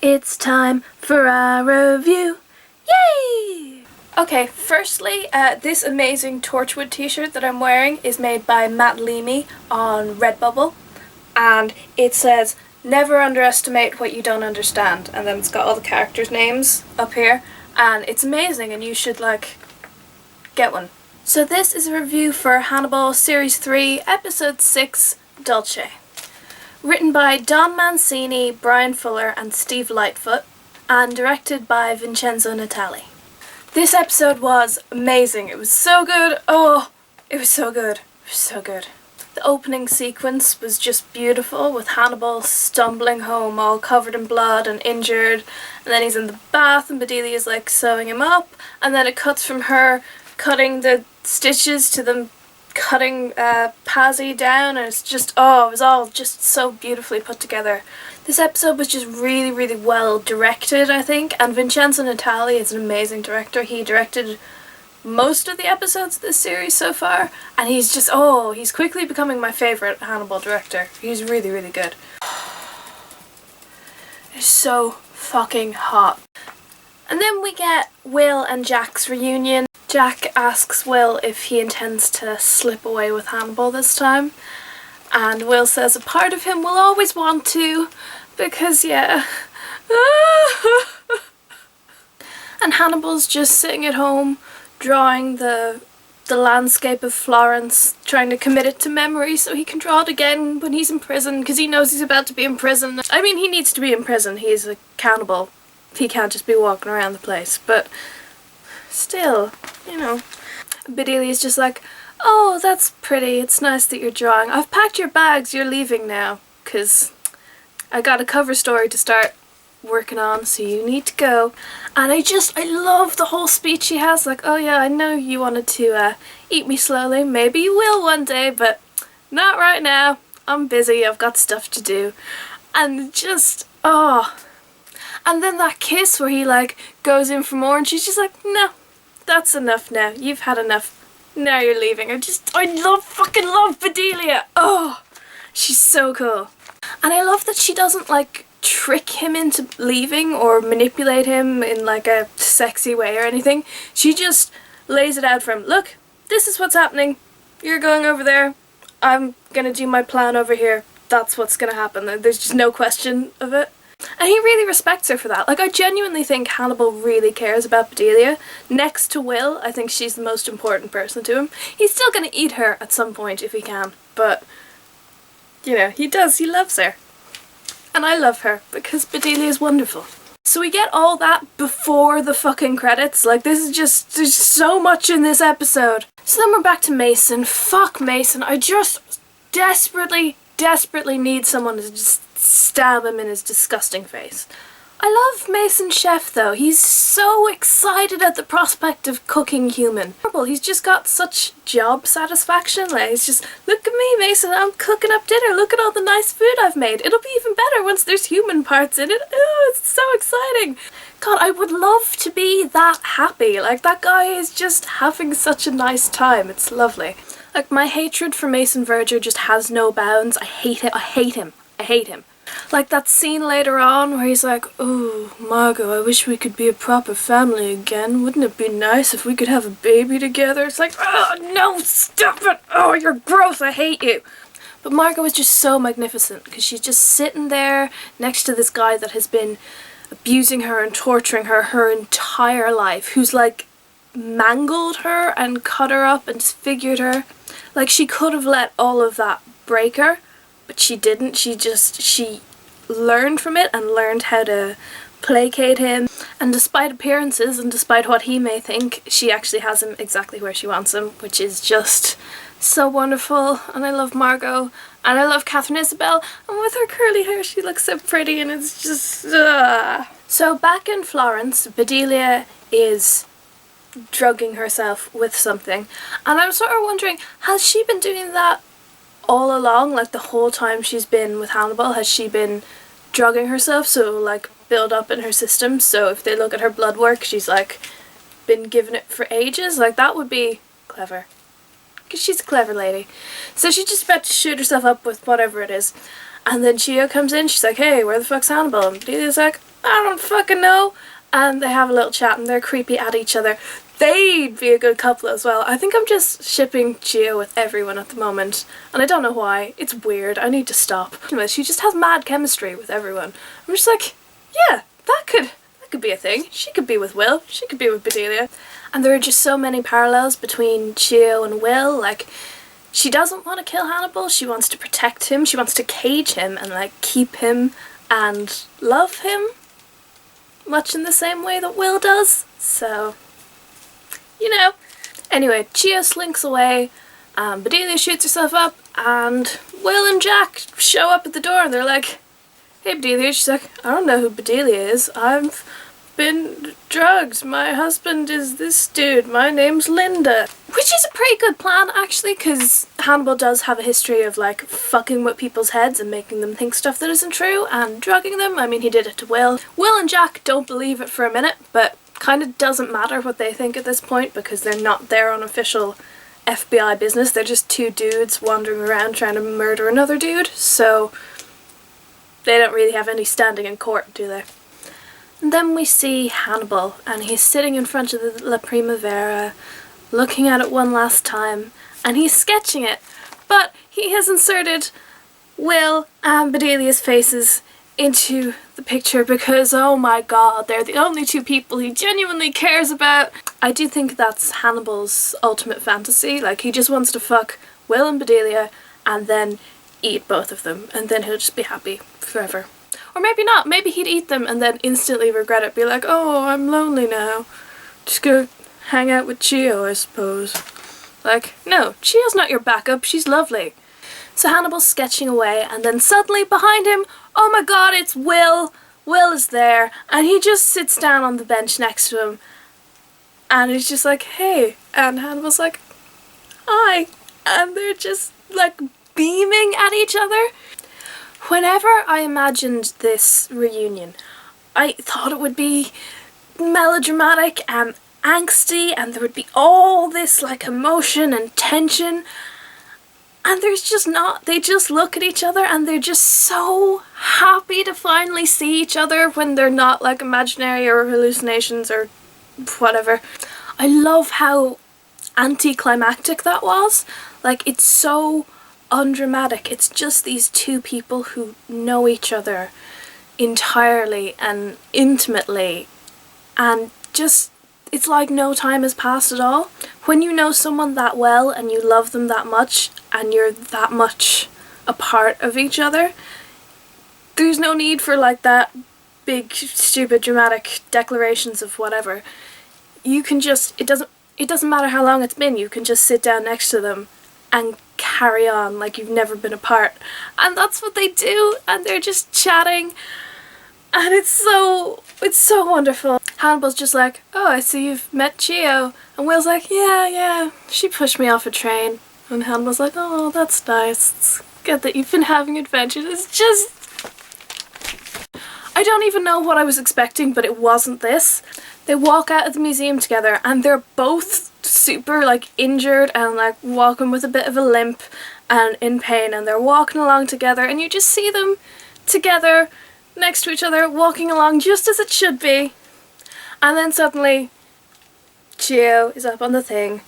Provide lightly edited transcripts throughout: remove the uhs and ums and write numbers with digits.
It's time for our review. Yay! Okay, firstly, this amazing Torchwood t-shirt that I'm wearing is made by Natali on Redbubble, and it says, "Never underestimate what you don't understand," and then it's got all the characters' names up here, and it's amazing, and you should, get one. So this is a review for Hannibal Series 3, Episode 6, Dolce. Written by Don Mancini, Bryan and Steve Lightfoot, and directed by Vincenzo Natali. This episode was amazing. It was so good. Oh, it was so good. It was so good. The opening sequence was just beautiful, with Hannibal stumbling home all covered in blood and injured, and then he's in the bath and Bedelia's sewing him up, and then it cuts from her cutting the stitches to them cutting Pazzi down, and it's just, it was all just so beautifully put together. This episode was just really, really well directed, I think, and Vincenzo Natali is an amazing director. He directed most of the episodes of this series so far, and he's just, he's quickly becoming my favourite Hannibal director. He's really, really good. It's so fucking hot. And then we get Will and Jack's reunion. Jack asks Will if he intends to slip away with Hannibal this time, and Will says a part of him will always want to, because yeah. And Hannibal's just sitting at home drawing the landscape of Florence, trying to commit it to memory so he can draw it again when he's in prison, because he knows he's about to be in prison. I mean, he needs to be in prison, he's a cannibal. He can't just be walking around the place, but still, you know. Bedelia's just like, "Oh, that's pretty, it's nice that you're drawing. I've packed your bags, you're leaving now, because I got a cover story to start working on, so you need to go." And I love the whole speech she has, "Oh yeah, I know you wanted to eat me slowly, maybe you will one day, but not right now. I'm busy, I've got stuff to do." And just, and then that kiss where he goes in for more and she's just like, "No, that's enough now. You've had enough. Now you're leaving." I fucking love Bedelia. Oh, she's so cool. And I love that she doesn't trick him into leaving or manipulate him in a sexy way or anything. She just lays it out for him. "Look, this is what's happening. You're going over there. I'm gonna do my plan over here. That's what's gonna happen." There's just no question of it. And he really respects her for that. I genuinely think Hannibal really cares about Bedelia. Next to Will, I think she's the most important person to him. He's still gonna eat her at some point if he can, but, he does, he loves her. And I love her, because Bedelia is wonderful. So we get all that before the fucking credits. This is just, there's so much in this episode. So then we're back to Mason. Fuck Mason. I just desperately need someone to just stab him in his disgusting face. I love Mason Chef though. He's so excited at the prospect of cooking human. He's just got such job satisfaction. He's just, "Look at me, Mason, I'm cooking up dinner. Look at all the nice food I've made. It'll be even better once there's human parts in it. Oh, it's so exciting." God, I would love to be that happy. That guy is just having such a nice time. It's lovely. My hatred for Mason Verger just has no bounds. I hate it. I hate him. I hate him. That scene later on where he's like, "Oh, Margot, I wish we could be a proper family again. Wouldn't it be nice if we could have a baby together?" It's oh, no, stop it. Oh, you're gross. I hate you. But Margot is just so magnificent, because she's just sitting there next to this guy that has been abusing her and torturing her entire life, who's mangled her and cut her up and disfigured her. She could have let all of that break her, but she didn't. She learned from it and learned how to placate him. And despite appearances and despite what he may think, she actually has him exactly where she wants him, which is just so wonderful. And I love Margot. And I love Catherine Isabel. And with her curly hair, she looks so pretty, and it's just... So back in Florence, Bedelia is drugging herself with something. And I'm sort of wondering, has she been doing that all along? The whole time she's been with Hannibal, has she been drugging herself so build up in her system, so if they look at her blood work, she's been given it for ages? That would be clever, because she's a clever lady. So she's just about to shoot herself up with whatever it is, and then Chio comes in. She's like, "Hey, where the fuck's Hannibal?" And Bedelia's like, I don't fucking know. And they have a little chat and they're creepy at each other. They'd be a good couple as well. I think I'm just shipping Gio with everyone at the moment, and I don't know why. It's weird. I need to stop. Anyway, she just has mad chemistry with everyone. I'm just like, yeah, that could be a thing. She could be with Will. She could be with Bedelia. And there are just so many parallels between Gio and Will. Like, she doesn't want to kill Hannibal. She wants to protect him. She wants to cage him and like keep him and love him, much in the same way that Will does. So, you know. Anyway, Gio slinks away, Bedelia shoots herself up, and Will and Jack show up at the door and they're like, hey Bedelia. She's like, I don't know who Bedelia is. I've been drugged. My husband is this dude. My name's Linda. Which is a pretty good plan actually, because Hannibal does have a history of like fucking with people's heads and making them think stuff that isn't true and drugging them. I mean, he did it to Will. Will and Jack don't believe it for a minute, but kind of doesn't matter what they think at this point because they're not there on official FBI business. They're just two dudes wandering around trying to murder another dude, so they don't really have any standing in court, do they? And then we see Hannibal, and he's sitting in front of the La Primavera, looking at it one last time, and he's sketching it, but he has inserted Will and Bedelia's faces into the picture because, oh my god, they're the only two people he genuinely cares about. I do think that's Hannibal's ultimate fantasy. Like, he just wants to fuck Will and Bedelia and then eat both of them, and then he'll just be happy forever. Or maybe not. Maybe he'd eat them and then instantly regret it. Be like, oh, I'm lonely now. Just go hang out with Gio, I suppose. Like, no, Gio's not your backup. She's lovely. So Hannibal's sketching away, and then suddenly behind him, oh my god, it's Will. Will is there, and he just sits down on the bench next to him, and he's just like, hey. And Hannibal's like, hi. And they're just like beaming at each other. Whenever I imagined this reunion, I thought it would be melodramatic and angsty, and there would be all this like emotion and tension, and there's just not. They just look at each other and they're just so happy to finally see each other when they're not like imaginary or hallucinations or whatever. I love how anticlimactic that was. Like, it's so undramatic. It's just these two people who know each other entirely and intimately, and just, it's like no time has passed at all. When you know someone that well and you love them that much and you're that much a part of each other, there's no need for like that big stupid dramatic declarations of whatever. You can just, it doesn't matter how long it's been, you can just sit down next to them and carry on like you've never been apart. And that's what they do, and they're just chatting, and it's so wonderful. Hannibal's just like, oh, I see you've met Gio. And Will's like, yeah, she pushed me off a train. And Hannibal's like, oh, that's nice. It's good that you've been having adventures. It's just, I don't even know what I was expecting, but it wasn't this. They walk out of the museum together and they're both super like injured and like walking with a bit of a limp and in pain, and they're walking along together, and you just see them together next to each other walking along just as it should be. And then suddenly Gio is up on the thing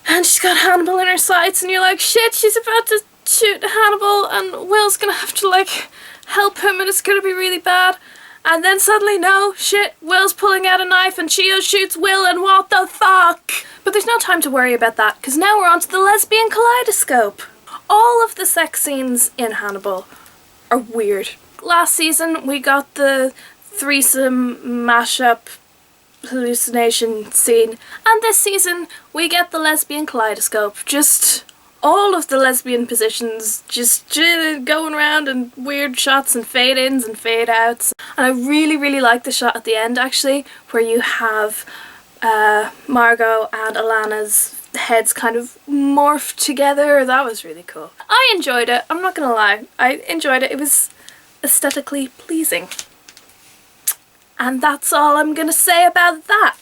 and she's got Hannibal in her sights, and you're like, shit, she's about to shoot Hannibal and Will's gonna have to like help him and it's gonna be really bad. And then suddenly, no, shit, Will's pulling out a knife and Gio shoots Will, and what the fuck? But there's no time to worry about that, because now we're on to the lesbian kaleidoscope. All of the sex scenes in Hannibal are weird. Last season we got the threesome mashup hallucination scene, and this season we get the lesbian kaleidoscope. Just all of the lesbian positions just going around, and weird shots and fade-ins and fade-outs. And I really like the shot at the end actually, where you have Margot and Alana's heads kind of morphed together. That was really cool. I enjoyed it, I'm not gonna lie. I enjoyed it. It was aesthetically pleasing. And that's all I'm gonna say about that.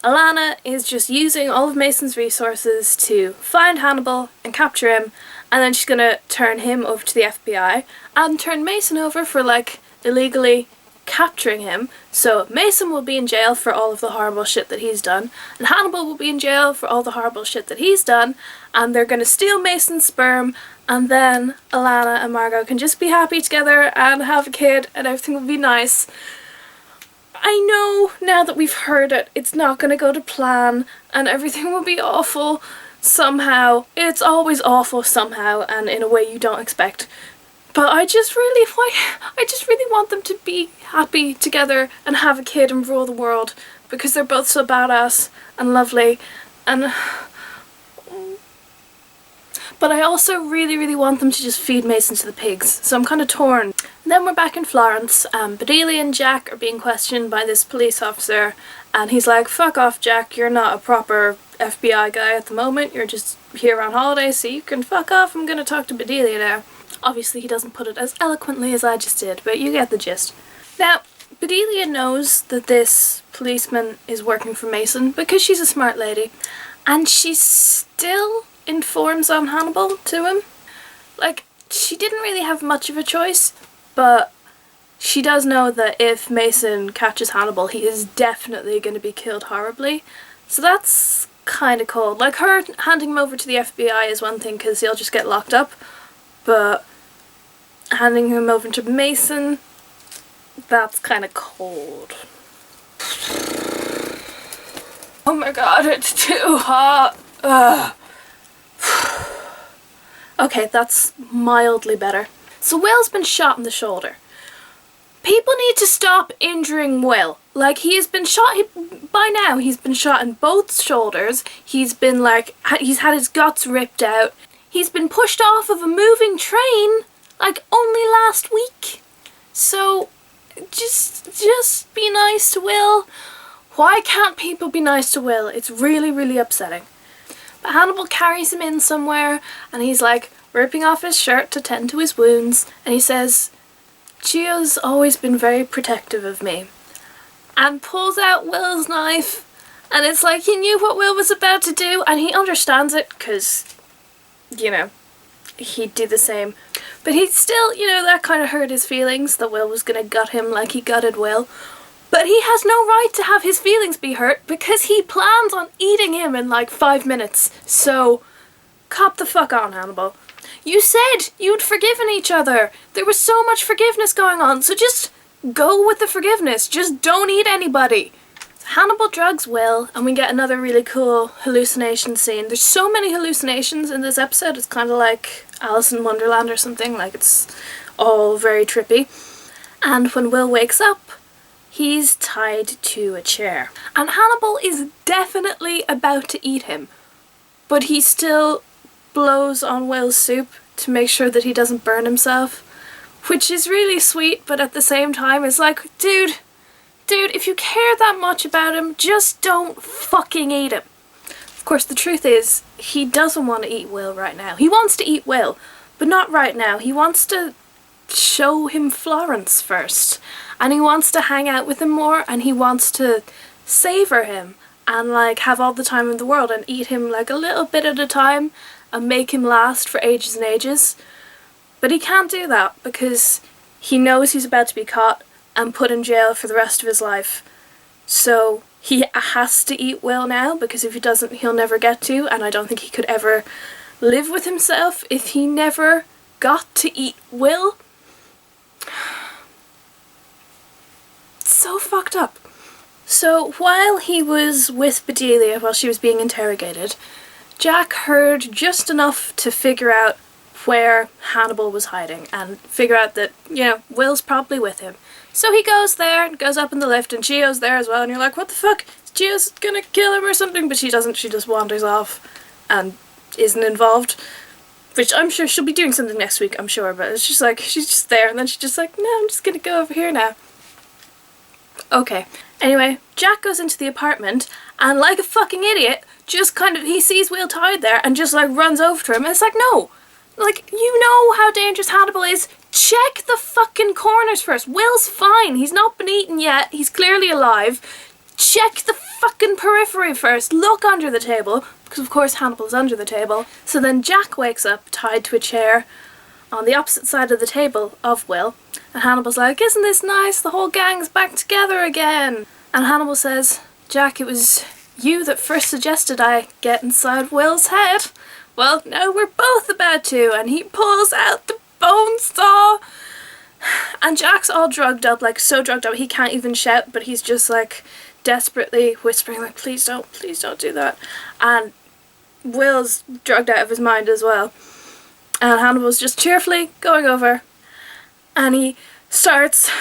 Alana is just using all of Mason's resources to find Hannibal and capture him, and then she's gonna turn him over to the FBI and turn Mason over for like illegally capturing him, so Mason will be in jail for all of the horrible shit that he's done, and Hannibal will be in jail for all the horrible shit that he's done, and they're gonna steal Mason's sperm, and then Alana and Margot can just be happy together and have a kid and everything will be nice. I know now that we've heard it, it's not gonna go to plan and everything will be awful somehow. It's always awful somehow and in a way you don't expect. But I just really want them to be happy together and have a kid and rule the world because they're both so badass and lovely and... But I also really want them to just feed Mason to the pigs, so I'm kind of torn. And then we're back in Florence, Bedelia and Jack are being questioned by this police officer, and he's like, fuck off Jack, you're not a proper FBI guy at the moment, you're just here on holiday, so you can fuck off, I'm gonna talk to Bedelia now. Obviously he doesn't put it as eloquently as I just did, but you get the gist. Now, Bedelia knows that this policeman is working for Mason because she's a smart lady, and she still informs on Hannibal to him. Like, she didn't really have much of a choice, but she does know that if Mason catches Hannibal, he is definitely going to be killed horribly. So that's kind of cold. Like, her handing him over to the FBI is one thing because he'll just get locked up, but handing him over to Mason, that's kind of cold. Oh my god, it's too hot. Ugh. Okay, that's mildly better. So Will's been shot in the shoulder. People need to stop injuring Will. Like, he has been shot, by now he's been shot in both shoulders. He's been like, he's had his guts ripped out. He's been pushed off of a moving train, like, only last week. So, just be nice to Will. Why can't people be nice to Will? It's really upsetting. But Hannibal carries him in somewhere and he's like ripping off his shirt to tend to his wounds and he says, Gio's always been very protective of me, and pulls out Will's knife, and it's like he knew what Will was about to do and he understands it because, you know, he'd do the same. But he still, you know, that kind of hurt his feelings that Will was gonna gut him like he gutted Will. But he has no right to have his feelings be hurt because he plans on eating him in like 5 minutes. So, cop the fuck on, Hannibal. You said you'd forgiven each other. There was so much forgiveness going on, so just go with the forgiveness. Just don't eat anybody. Hannibal drugs Will, and we get another really cool hallucination scene. There's so many hallucinations in this episode, it's kind of like Alice in Wonderland or something, like it's all very trippy. And when Will wakes up, he's tied to a chair. And Hannibal is definitely about to eat him, but he still blows on Will's soup to make sure that he doesn't burn himself, which is really sweet, but at the same time it's like, dude, if you care that much about him, just don't fucking eat him. Of course, the truth is, he doesn't want to eat Will right now. He wants to eat Will, but not right now. He wants to show him Florence first, and he wants to hang out with him more, and he wants to savor him and like have all the time in the world and eat him like a little bit at a time and make him last for ages and ages. But he can't do that because he knows he's about to be caught and put in jail for the rest of his life. So he has to eat Will now, because if he doesn't, he'll never get to, and I don't think he could ever live with himself if he never got to eat Will. It's so fucked up. So while he was with Bedelia, while she was being interrogated, Jack heard just enough to figure out where Hannibal was hiding and figure out that, you know, Will's probably with him. So he goes there and goes up in the lift, and Gio's there as well, and you're like, what the fuck? Gio's gonna kill him or something? But she doesn't, she just wanders off and isn't involved. Which I'm sure she'll be doing something next week, I'm sure, but it's just like, she's just there, and then she's just like, no, I'm just gonna go over here now. Okay. Anyway, Jack goes into the apartment, and like a fucking idiot, just kind of, he sees Will tied there, and just like runs over to him, and it's like, no! Like, you know how dangerous Hannibal is. Check the fucking corners first. Will's fine. He's not been eaten yet. He's clearly alive. Check the fucking periphery first. Look under the table, because of course Hannibal's under the table. So then Jack wakes up tied to a chair on the opposite side of the table of Will. And Hannibal's like, isn't this nice? The whole gang's back together again. And Hannibal says, Jack, it was you that first suggested I get inside Will's head. Well, now we're both about to. And he pulls out the bone saw. And Jack's all drugged up, like so drugged up he can't even shout, but he's just like desperately whispering like, please don't do that. And Will's drugged out of his mind as well. And Hannibal's just cheerfully going over and he starts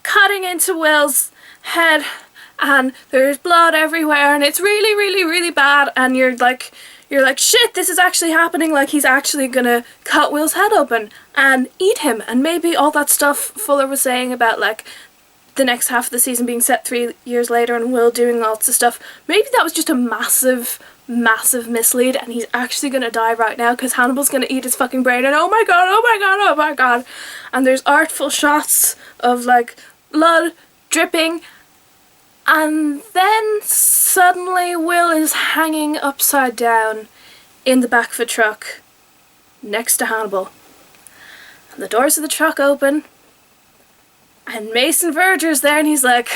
cutting into Will's head and there's blood everywhere and it's really, really, really bad, and you're like, shit, this is actually happening, like he's actually gonna cut Will's head open and eat him. And maybe all that stuff Fuller was saying about like the next half of the season being set 3 years later and Will doing lots of stuff, maybe that was just a massive mislead and he's actually gonna die right now because Hannibal's gonna eat his fucking brain and oh my god, oh my god, oh my god. And there's artful shots of like blood dripping, and then suddenly Will is hanging upside down in the back of a truck next to Hannibal. And the doors of the truck open and Mason Verger's there and he's like,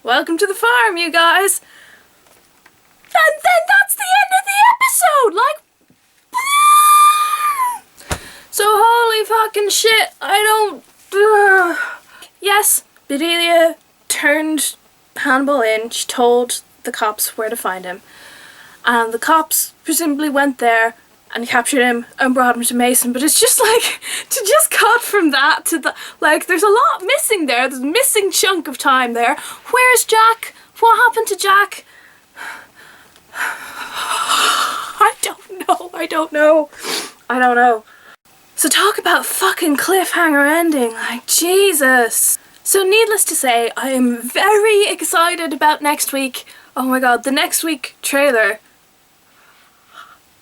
welcome to the farm, you guys. And then that's the end of the episode! Like, so holy fucking shit, I don't... Yes, Bedelia turned Hannibal in, she told the cops where to find him. And the cops presumably went there and captured him and brought him to Mason, but it's just like, to just cut from that to the, like, there's a lot missing there, there's a missing chunk of time there. Where's Jack? What happened to Jack? I don't know. So talk about fucking cliffhanger ending, like Jesus. So needless to say, I am very excited about next week. Oh my god, the next week trailer.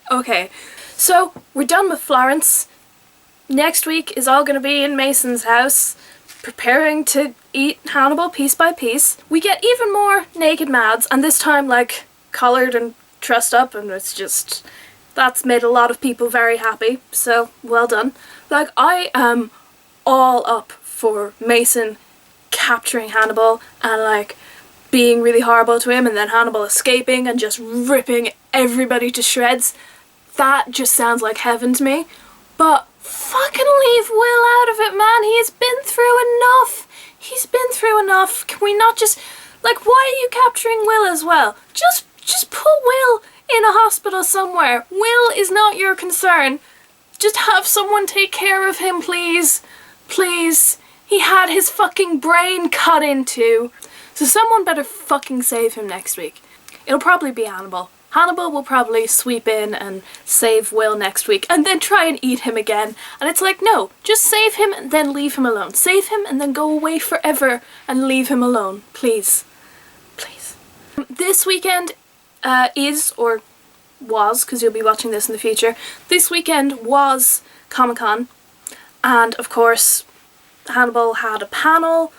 Okay, so we're done with Florence. Next week is all gonna be in Mason's house, preparing to eat Hannibal piece by piece. We get even more naked Mads, and this time like collared and trussed up, and it's just, that's made a lot of people very happy, so well done. Like, I am all up for Mason capturing Hannibal and like being really horrible to him and then Hannibal escaping and just ripping everybody to shreds. That just sounds like heaven to me. But fucking leave Will out of it, man. He has been through enough. He's been through enough. Can we not just, like, why are you capturing Will as well? Just put Will in a hospital somewhere. Will is not your concern. Just have someone take care of him, please. Please. He had his fucking brain cut into. So someone better fucking save him next week. It'll probably be Hannibal. Hannibal will probably sweep in and save Will next week and then try and eat him again. And it's like, no, just save him and then leave him alone. Save him and then go away forever and leave him alone. Please. Please. This weekend is, or was, because you'll be watching this in the future, this weekend was Comic-Con. And of course, Hannibal had a panel,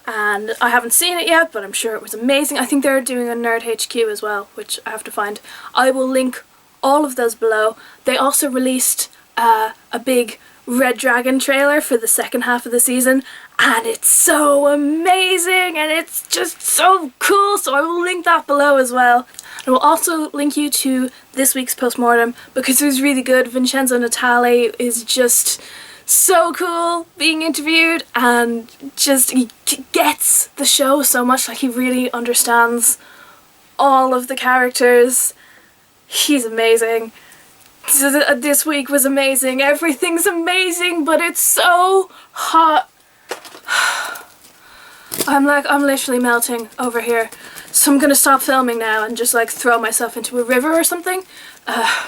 and I haven't seen it yet, but I'm sure it was amazing. I think they're doing a Nerd HQ as well, which I have to find. I will link all of those below. They also released a big Red Dragon trailer for the second half of the season, and it's so amazing, and it's just so cool, so I will link that below as well. I will also link you to this week's postmortem, because it was really good. Vincenzo Natali is just so cool being interviewed, and just he gets the show so much, like he really understands all of the characters. He's amazing. So this week was amazing. Everything's amazing, but it's so hot. I'm literally melting over here. So I'm gonna stop filming now and just like throw myself into a river or something.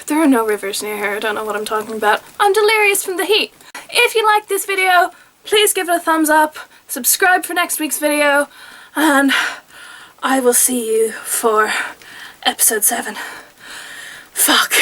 There are no rivers near here. I don't know what I'm talking about. I'm delirious from the heat. If you liked this video, please give it a thumbs up, subscribe for next week's video, and I will see you for episode 7. Fuck.